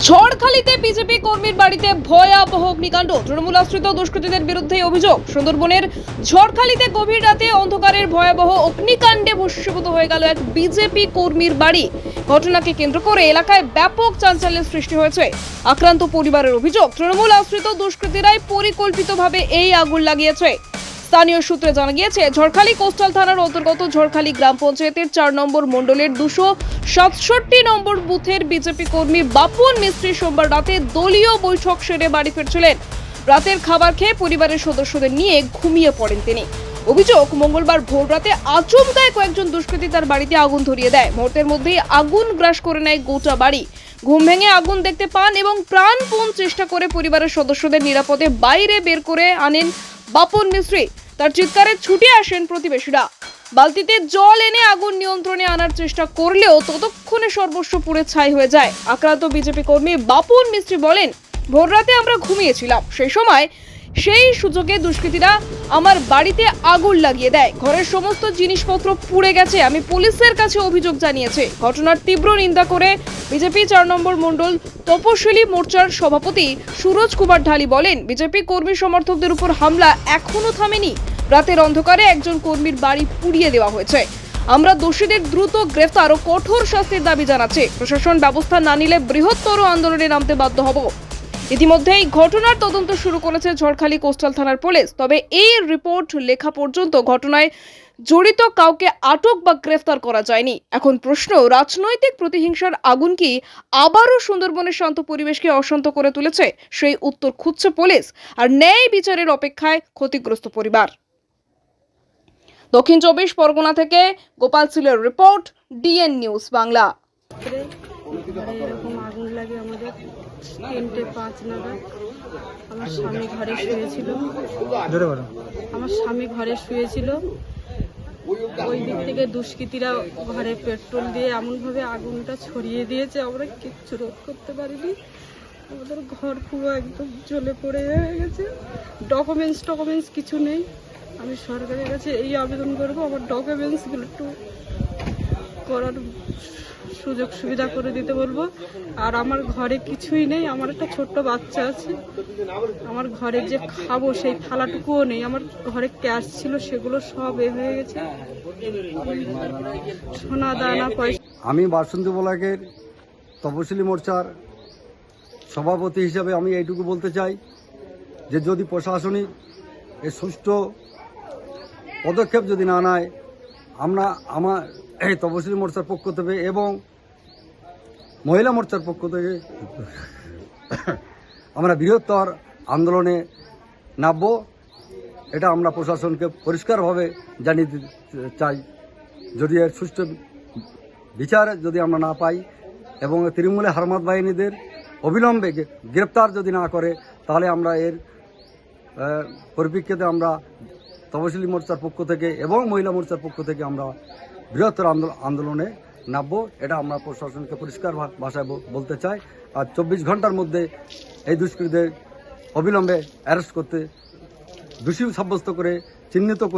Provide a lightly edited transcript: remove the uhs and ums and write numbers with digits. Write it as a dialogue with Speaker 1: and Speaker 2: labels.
Speaker 1: ঝড়খালিতে BJP কর্মীর বাড়িতে ভয়াবহ অগ্নিকাণ্ড। তৃণমূল আশ্রিত দুষ্কৃতীদের বিরুদ্ধে অভিযোগ। সুন্দরবনের ঝড়খালিতে গভীর রাতে অন্ধকারের ভয়াবহ অগ্নিকাণ্ডে ভস্মীভূত হয়ে গেল এক বিজেপি কর্মীর বাড়ি। ঘটনাকে কেন্দ্র করে এলাকায় ব্যাপক চাঞ্চল্যের সৃষ্টি হয়েছে। আক্রান্ত পরিবারের অভিযোগ, তৃণমূল আশ্রিত দুষ্কৃতীরাই পরিকল্পিতভাবে এই আগুন লাগিয়েছে। স্থানীয় সূত্রে জানা গিয়েছে, ঝড়খালি কোস্টাল থানার অন্তর্গত ঝড়খালি গ্রাম পঞ্চায়েতের 4 নম্বর মণ্ডলের 267 নম্বর বুথের বিজেপি কর্মী বাপুন মিস্ত্রি সোমবার রাতে দলীয় বৈঠক সেরে বাড়ি ফিরছিলেন। রাতের খাবার খেয়ে পরিবারের সদস্যদের নিয়ে ঘুমিয়ে পড়েন তিনি। অভিযোগ, মঙ্গলবার ভোররাতে আচমকায় কয়েকজন দুষ্কৃতী তার বাড়িতে আগুন ধরিয়ে দেয়। মুহূর্তের মধ্যেই আগুন গ্রাস করে নেয় গোটা বাড়ি। ঘুম ভেঙে আগুন দেখতে পান এবং প্রাণপণ চেষ্টা করে পরিবারের সদস্যদের নিরাপদে বাইরে বের করে আনেন বাপুন মিস্ত্রি। তার চিৎকারে ছুটে আসেন প্রতিবেশীরা। বালতিতে জল এনে আগুন নিয়ন্ত্রণে আনার চেষ্টা করলেও ততক্ষণে সর্বস্ব পুড়ে ছাই হয়ে যায়। আক্রান্ত বিজেপি কর্মী বাপুন মিস্ত্রি বলেন, ভোররাতে আমরা ঘুমিয়েছিলাম, সেই সুযোগে দুষ্কৃতীরা আমার বাড়িতে আগুন লাগিয়ে দেয়। ঘরের সমস্ত জিনিসপত্র পুড়ে গেছে। আমি পুলিশের কাছে অভিযোগ জানিয়েছি। ঘটনার তীব্র নিন্দা করে বিজেপি 4 নম্বর মণ্ডল তপশিলি মোর্চার সভাপতি সুরজ কুমার ঢালি বলেন, বিজেপি কর্মী সমর্থকদের উপর হামলা এখনো থামেনি। রাতের অন্ধকারে একজন কর্মীর বাড়ি পুড়িয়ে দেওয়া হয়েছে। আমরা দোষীদের দ্রুত গ্রেফতার ও কঠোর শাস্তির দাবি জানাচ্ছি। প্রশাসন ব্যবস্থা না নিলে বৃহত্তর আন্দোলনে নামতে বাধ্য হব। ইতিমধ্যেই ঘটনার তদন্ত শুরু করেছে ঝড়খালি কোস্টাল থানার পুলিশ। তবে এই রিপোর্ট লেখা পর্যন্ত ঘটনায় জড়িত কাউকে আটক বা গ্রেফতার করা যায়নি। এখন প্রশ্ন, রাজনৈতিক প্রতিহিংসার আগুন কি আবারও সুন্দরবনের শান্ত পরিবেশকে অশান্ত করে তুলেছে? সেই উত্তর খুঁজছে পুলিশ। আর ন্যায় বিচারের অপেক্ষায় ক্ষতিগ্রস্ত পরিবার। দক্ষিণ 24 পরগনা থেকে গোপাল সিলের রিপোর্ট, ডিএন নিউজ বাংলা।
Speaker 2: এরকম আগুন লাগে আমাদের 3:05 নাগাদ। আমার স্বামী ঘরে শুয়েছিল। ওই দিক থেকে দুষ্কৃতীরা ঘরে পেট্রোল দিয়ে এমনভাবে আগুনটা ছড়িয়ে দিয়েছে, আমরা কিচ্ছু রোধ করতে পারিনি। আমাদের ঘর পুরো একদম জ্বলে পড়ে হয়ে গেছে। ডকুমেন্টস কিছু নেই। আমি সরকারের কাছে এই আবেদন করবো, আমার ডকুমেন্টসগুলো একটু করার সুযোগ সুবিধা করে দিতে বলবো। আর আমার ঘরে কিছুই নেই। আমার একটা ছোট্ট বাচ্চা আছে। আমার ঘরে যে খাবো সেই থালাটুকুও নেই। আমার ঘরে ক্যাশ ছিল, সেগুলো সব হয়ে গেছে। সোনা দানা পয়সা।
Speaker 3: আমি বাসন্তী ব্লকের তপশিলি মোর্চার সভাপতি হিসাবে আমি এইটুকু বলতে চাই যে যদি প্রশাসনিক এই সুষ্ঠু পদক্ষেপ যদি না নেয়, আমার এই তপশিলি মোর্চার পক্ষ থেকে এবং মহিলা মোর্চার পক্ষ থেকে আমরা বৃহত্তর আন্দোলনে নামব। এটা আমরা প্রশাসনকে পরিষ্কারভাবে জানিয়ে দিতে চাই। যদি এর সুষ্ঠু বিচার যদি আমরা না পাই এবং তৃণমূলের হারমাত বাহিনীদের অবিলম্বে গ্রেপ্তার যদি না করে, তাহলে আমরা এর পরিপ্রেক্ষিতে আমরা তপশিলি মোর্চার পক্ষ থেকে এবং মহিলা মোর্চার পক্ষ থেকে আমরা বৃহত্তর আন্দোলনে নামব। এটা আমরা প্রশাসনকে পরিষ্কার ভাষায় বলতে চাই। আর 24 ঘন্টার মধ্যে এই দুষ্কৃতীদের অবিলম্বে অ্যারেস্ট করতে, দোষী সাব্যস্ত করে, চিহ্নিত করে